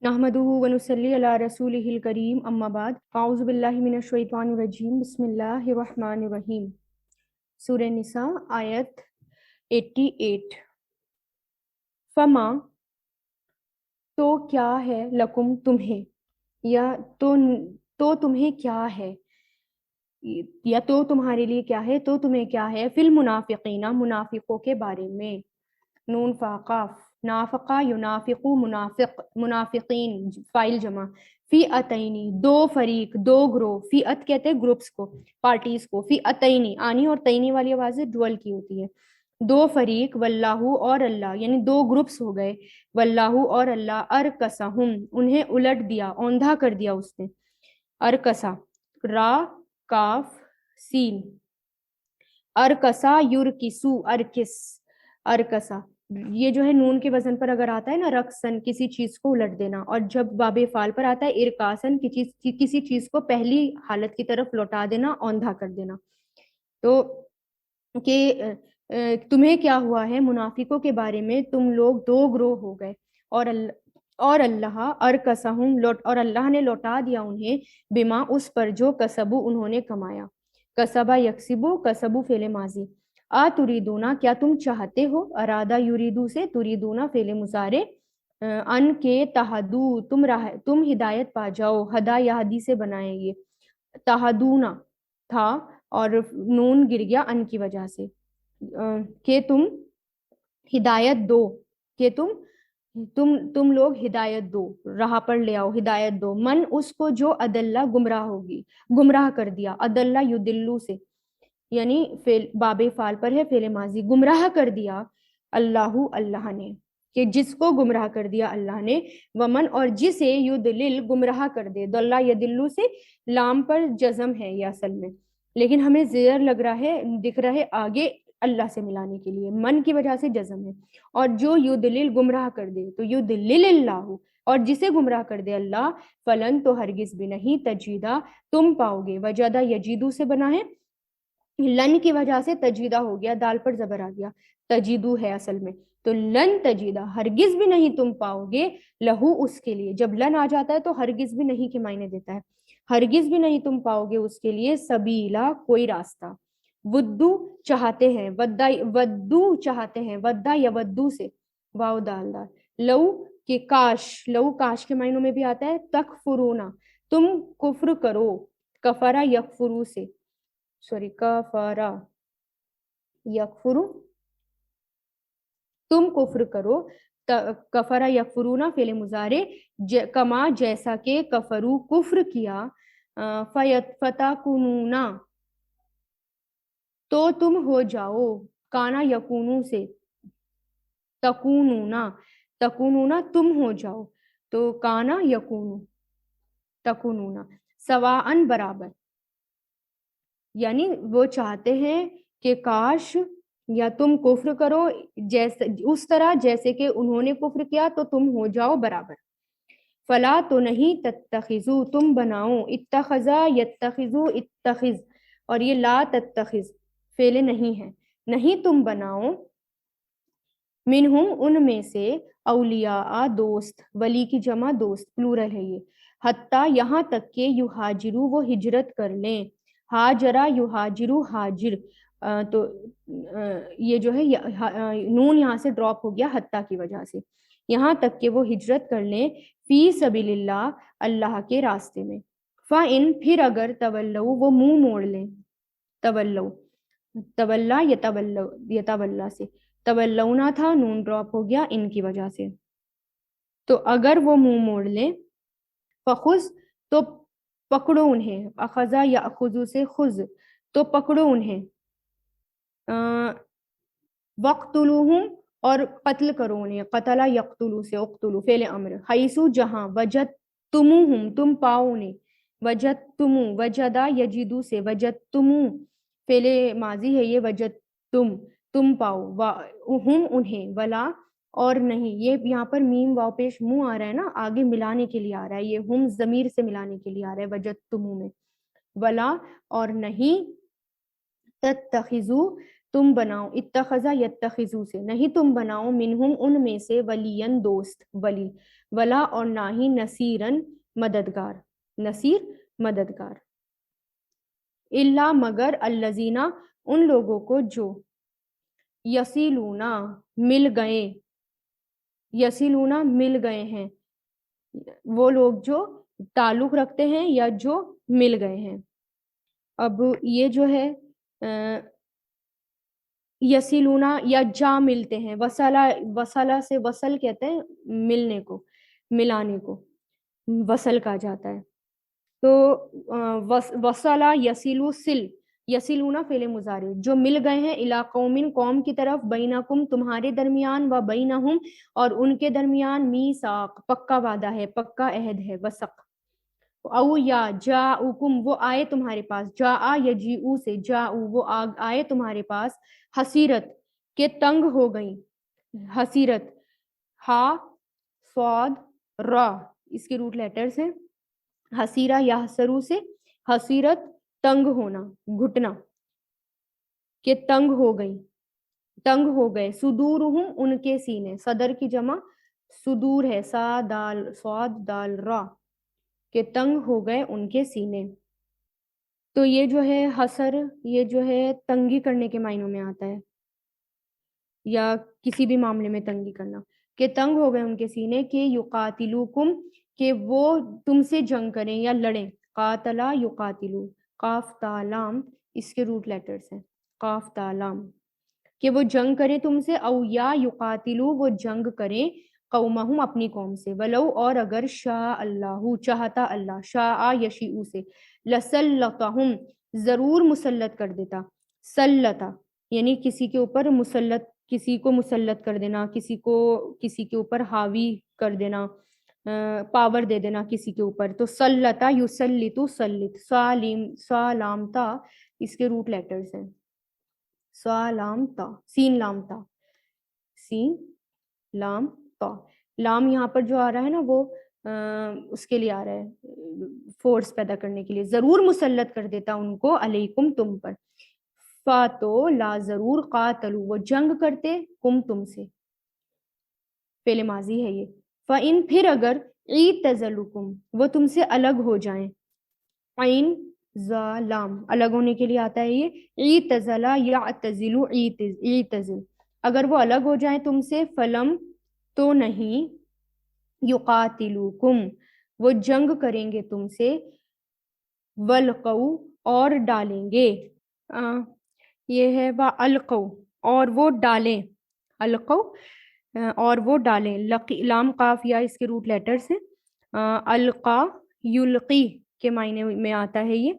نحمدہ ونصلی علی رسولہ الکریم اما بعد اعوذ باللہ من الشیطان الرجیم بسم اللہ الرحمن الرحیم۔ سورہ نساء آیت 88۔ فما تو کیا ہے لکم تمہیں، یا تو تمہیں کیا ہے، یا تو تمہارے لیے کیا ہے، تو تمہیں کیا ہے، فی المنافقین منافقوں کے بارے میں۔ نون فاقاف نافقہ ینافقو منافق منافقین فائل جمع، فی اتینی دو فریق دو گروہ، فی ات کہتے ہیں گروپس کو پارٹیز کو، فی اتینی آنی اور تینی والی آوازیں ڈوئل کی ہوتی ہے، دو فریق واللہ اور اللہ یعنی دو گروپس ہو گئے، واللہ اور اللہ ارکسہم انہیں الٹ دیا اوندھا کر دیا اس نے، ارکسا را کاف سین، ارکسا یرکسو ارکس ارکسا، یہ جو ہے نون کے وزن پر اگر آتا ہے نا رقصن کسی چیز کو الٹ دینا، اور جب باب فعال پر آتا ہے ارکاسن کسی چیز کو پہلی حالت کی طرف لوٹا دینا اوندھا کر دینا۔ تو کہ تمہیں کیا ہوا ہے منافقوں کے بارے میں، تم لوگ دو گروہ ہو گئے، اور اللہ ارکسہم اور اللہ نے لوٹا دیا انہیں بما اس پر جو کسبو انہوں نے کمایا، کسبا یکسبو کسبو فعل ماضی، تریدونا کیا تم چاہتے ہو، ارادہ یریدو سے تریدونا فعل مضارع، ان کے تہدو تم ہدایت پا جاؤ، ہدا یہدی سے بنائیں یہ، تہدونا تھا اور نون گر گیا ان کی وجہ سے، کہ تم ہدایت دو، کہ تم لوگ ہدایت دو، راہ پر لے آؤ ہدایت دو، من اس کو جو ادلہ گمراہ کر دیا، ادلہ یدلو سے یعنی باب فعال پر ہے فعل ماضی، گمراہ کر دیا اللہ نے، کہ جس کو گمراہ کر دیا اللہ نے، ومن اور جسے یدلل گمراہ کر دے، دلہ یدلو سے لام پر جزم ہے یہ اصل میں، لیکن ہمیں زیر لگ رہا ہے دکھ رہا ہے آگے اللہ سے ملانے کے لیے، من کی وجہ سے جزم ہے، اور جو یدلل گمراہ کر دے تو یدلل اللہ، اور جسے گمراہ کر دے اللہ، فلن تو ہرگز بھی نہیں، تجیدہ تم پاؤ گے، وجدہ یجیدو سے بنا ہے، لن کی وجہ سے تجیدہ ہو گیا، دال پر زبر آ گیا، تجیدو ہے اصل میں، تو لن تجیدہ ہرگز بھی نہیں تم پاؤ گے، لہو اس کے لیے، جب لن آ جاتا ہے تو ہرگز بھی نہیں کے معنی دیتا ہے، ہرگز بھی نہیں تم پاؤ گے اس کے لیے، سبیلا کوئی راستہ، ودو چاہتے ہیں، ودو چاہتے ہیں، ودا یا ودو سے واو دال دال، لو کہ کاش، لو کاش کے معنوں میں بھی آتا ہے، تکفرونا تم کفر کرو، کفرا یکفرو سے سوری کفارا یکفرو تم کفر کرو، کفرا یکفرونا فعل مضارع، کما جیسا کہ کفرو کفر کیا، فتکونونا تو تم ہو جاؤ، کانا یکونو سے تکونونا تم ہو جاؤ، تو کانا یکونو تکونونا سواء برابر، یعنی وہ چاہتے ہیں کہ کاش یا تم کفر کرو اس طرح جیسے کہ انہوں نے کفر کیا تو تم ہو جاؤ برابر، فلا تو نہیں، تتخذو تم بناؤ، اتخذا یتخذو اتخذ، اور یہ لا تتخذ فعل نہیں ہے، نہیں تم بناؤ، منہم ان میں سے، اولیاء دوست، ولی کی جمع دوست پلورل ہے یہ، حتیٰ یہاں تک کہ یہاجرو وہ ہجرت کر لیں، ہاجرا یہاجرو ہاجر، تو یہ جو ہے نون یہاں سے ڈراپ ہو گیا حتیٰ کی وجہ سے، یہاں تک کہ وہ ہجرت کر لیں، فی سبیل اللہ اللہ کے راستے میں، فَإِن پھر اگر تولو وہ منہ موڑ لیں، تولو تولا یتولا سے، تولونا تھا نون ڈراپ ہو گیا ان کی وجہ سے، تو اگر وہ منہ موڑ لیں، فخذ تو پکڑو انہیں، اخذا یا اخذو سے خذ تو پکڑو انہیں، وقتلوہم اور قتل کرو انہیں، قتلا یقتلو سے اقتلو فعل امر، حیثو جہاں، وجدتموہم تم پاؤ انہیں، وجدتمو وجدہ یجدو سے وجدتمو فعل ماضی ہے یہ، تم پاؤ، ہم انہیں، ولا اور نہیں، یہ یہاں پر میم واو پیش منہ آ رہا ہے نا، آگے ملانے کے لیے آ رہا ہے، یہ ہم ضمیر سے ملانے کے لیے آ رہا ہے وجدتمو میں، ولا اور نہیں، تتخذو تم بناؤ، اتخذا یتخذو سے، نہیں تم بناؤ، منہم ان میں سے، ولین دوست ولی، ولا اور نہ ہی نصیرن مددگار، نصیر مددگار، الا مگر الذین ان لوگوں کو جو یصلونا مل گئے، یصلونا مل گئے ہیں، وہ لوگ جو تعلق رکھتے ہیں یا جو مل گئے ہیں۔ اب یہ جو ہے یسیلونا یا جا ملتے ہیں، وصلہ سے وصل کہتے ہیں ملنے کو، ملانے کو وصل کہا جاتا ہے۔ تو وصلہ یسیلو سل، یسیلونا فعل مضارع، جو مل گئے ہیں، الی قوم قوم کی طرف، بینکم تمہارے درمیان، و بینہم اور ان کے درمیان، میثاق پکا وعدہ ہے، پکا عہد ہے، وثق، او یا جاؤکم وہ آئے تمہارے پاس، جاء یجیء سے، جاؤ وہ آئے تمہارے پاس، حسیرت کے تنگ ہو گئیں، حسیرت ہا صاد را اس کے روٹ لیٹرز ہیں، حسیرہ یحسرو سے، حسیرت تنگ ہونا، گھٹنا، کہ تنگ ہو گئی، تنگ ہو گئے، صدورہم ان کے سینے، صدر کی جمع صدور ہے، صاد دال را، کہ تنگ ہو گئے ان کے سینے۔ تو یہ جو ہے حسر، یہ جو ہے تنگی کرنے کے معنوں میں آتا ہے، یا کسی بھی معاملے میں تنگی کرنا، کہ تنگ ہو گئے ان کے سینے، کہ یقاتلوکم کہ وہ تم سے جنگ کریں یا لڑیں، قاتلا یقاتلو، قاف تا لام اس کے روٹ لیٹرز ہیں، قاف تا لام، کہ وہ جنگ کریں تم سے، او یا یقاتلو وہ جنگ کریں، قومہم اپنی قوم سے، ولو اور اگر شاء اللہ چاہتا اللہ، شاء یشیء سے، لسلطہم ضرور مسلط کر دیتا، سلطہ یعنی کسی کے اوپر مسلط، کسی کو مسلط کر دینا، کسی کو کسی کے اوپر حاوی کر دینا، پاور دے دینا کسی کے اوپر، تو سلطہ یسلطو سلط، سالام تا اس کے روٹ لیٹرز ہیں، سالام تا، سین لام تا، سین لام تا، لام یہاں پر جو آ رہا ہے نا وہ اس کے لیے آ رہا ہے فورس پیدا کرنے کے لیے، ضرور مسلط کر دیتا ان کو، علیکم تم پر، فاتو لا ضرور، قاتلو وہ جنگ کرتے، کم تم سے، فعل ماضی ہے یہ، فَإِن پھر اگر، اعتزلوکم وہ تم سے الگ ہو جائیں، عین زا لام الگ ہونے کے لیے آتا ہے یہ، اعتزلا یعتزلو اعتزل، اگر وہ الگ ہو جائیں تم سے، فلم تو نہیں، یقاتلوکم وہ جنگ کریں گے تم سے، ولقو اور ڈالیں گے، یہ ہے القو اور وہ ڈالیں، القو اور وہ ڈالیں، لام قاف یا اس کے روٹ لیٹر سے، القا یلقی کے معنی میں آتا ہے یہ،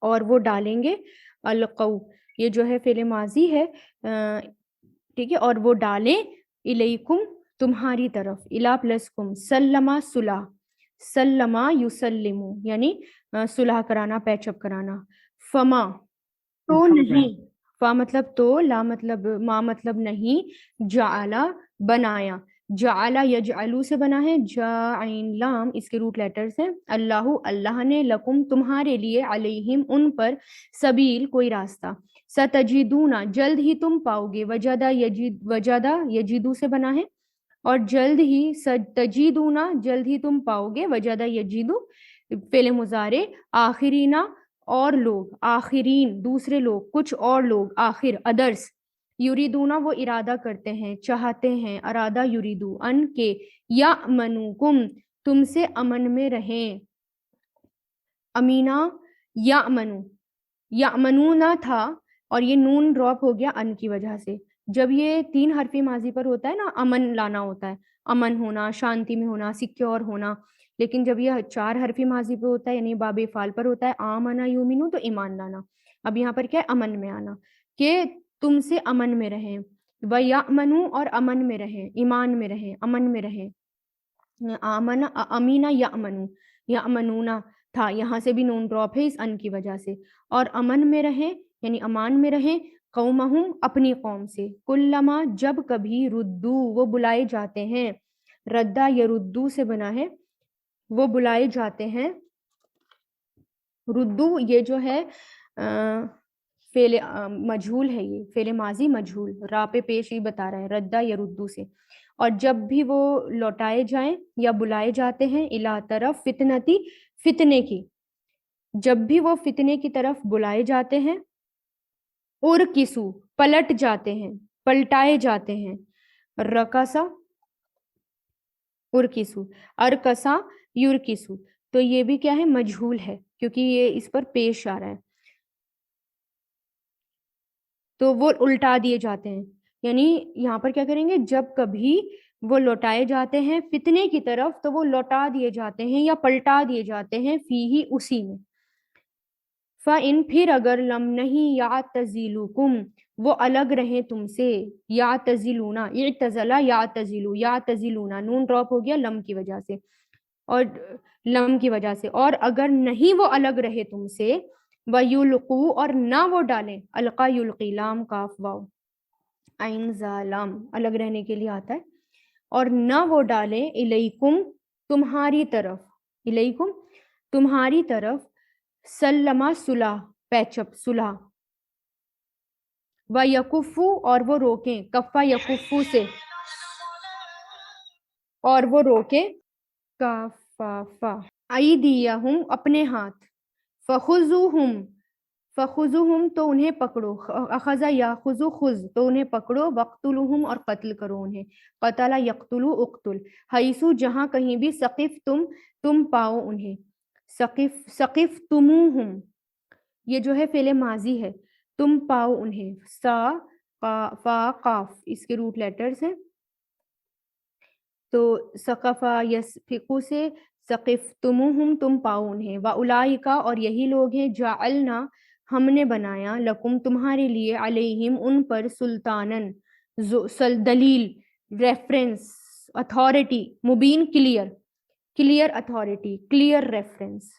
اور وہ ڈالیں گے، القو یہ جو ہے فعل ماضی ہے، ٹھیک ہے، اور وہ ڈالیں، الیکم تمہاری طرف، الا پلس کم، سلما صلح، سلما یسلمو یعنی صلح کرانا، پیچ اپ کرانا، فما تو نہیں، فا مطلب تو، لا مطلب ما مطلب نہیں، جعلا بنایا، جعلا یجعلو سے بنا ہے، جاعین لام اس کے روٹ لیٹرز ہیں، اللہ اللہ نے، لکم تمہارے لیے، علیہم ان پر، سبیل کوئی راستہ، ستجدونا جلد ہی تم پاؤ گے، وجدہ یجدو سے بنا ہے، اور جلد ہی، ستجدونا جلد ہی تم پاؤ گے، وجدہ یجدو فعل مضارع، آخرینا اور لوگ، آخرین دوسرے لوگ، کچھ اور لوگ، آخر ادرس، یریدونا وہ ارادہ کرتے ہیں، چاہتے ہیں، ارادہ یریدو، ان کے، یامنوکم تم سے امن میں رہیں، امینا یامنو، یامنونا تھا اور یہ نون ڈراپ ہو گیا ان کی وجہ سے، جب یہ 3 حرفی ماضی پر ہوتا ہے نا، امن لانا ہوتا ہے، امن ہونا، شانتی میں ہونا، سیکیور ہونا، لیکن جب یہ 4 حرفی ماضی پہ ہوتا ہے یعنی باب فعال پر ہوتا ہے، آمنا یومنو تو ایمان لانا، اب یہاں پر کیا ہے، امن میں آنا، کہ تم سے امن میں رہیں، وَيَأْمَنُوا اور امن میں رہیں، ایمان میں رہیں، امن میں رہیں، آمنا امینا یأمنو، یأمنونا تھا، یہاں سے بھی نون ڈراپ ہے اس ان کی وجہ سے، اور امن میں رہیں یعنی امان میں رہیں، قومہم اپنی قوم سے، کلما جب کبھی، ردو وہ بلائے جاتے ہیں، ردہ یردو سے بنا ہے، وہ بلائے جاتے ہیں، ردو یہ جو ہے فعل مجھول ہے، یہ فعل ماضی مجھول، را پہ پیش ہی بتا رہا ہے، ردہ یردو سے. اور جب بھی وہ لوٹائے جائیں یا بلائے جاتے ہیں الا طرف فتنتی، فتنے کی، جب بھی وہ فتنے کی طرف بلائے جاتے ہیں، ارکسو پلٹ جاتے ہیں، پلٹائے جاتے ہیں، رکسا ارکسو، ارکسا یورکسو، تو یہ بھی کیا ہے، مجھول ہے کیونکہ یہ اس پر پیش آ رہا ہے، تو وہ الٹا دیے جاتے ہیں. یعنی یہاں پر کیا کریں گے، جب کبھی وہ لوٹائے جاتے ہیں فتنے کی طرف تو وہ لوٹا دیے جاتے ہیں یا پلٹا دیے جاتے ہیں، فی ہی اسی میں. فَإِن پھر اگر لم نہیں یعتزلوکم وہ الگ رہیں تم سے، یعتزلونا اعتزلا یعتزلو یعتزلونا نون ڈراپ ہو گیا لم کی وجہ سے، اور لم کی وجہ سے، اور اگر نہیں وہ الگ رہے تم سے، وَيُلْقُوا اور نہ وہ ڈالیں، القا یلقی لام کاف واو عین زا لام الگ رہنے کے لیے آتا ہے، اور نہ وہ ڈالیں الیکم تمہاری طرف، الیکم تمہاری طرف، سلمہ صلح پیچپ صلح، و یکفو اور وہ روکیں، کفا یکفو سے اور وہ روکیں، کافا ایدیہم اپنے ہاتھ، فخذوہم فخذوہم تو انہیں پکڑو، اخذ یاخذ خذ تو انہیں پکڑو، وقتلوہم اور قتل کرو انہیں، قتل یقتلو اقتل، حیثو جہاں کہیں بھی، ثقف تم پاؤ انہیں، ثقف تموہم یہ جو ہے فعل ماضی ہے، تم پاؤ انہیں، سا فا قاف اس کے روٹ لیٹرز ہیں، تو ثقفا یسفقو سے ثقفتموہم تم پاؤ انہیں، واولئک اور یہی لوگ ہیں، جعلنا ہم نے بنایا، لکم تمہارے لیے، علیہم ان پر، سلطانن دلیل، ریفرنس، اتھارٹی، مبین کلیئر اتھارٹی، کلیئر ریفرنس،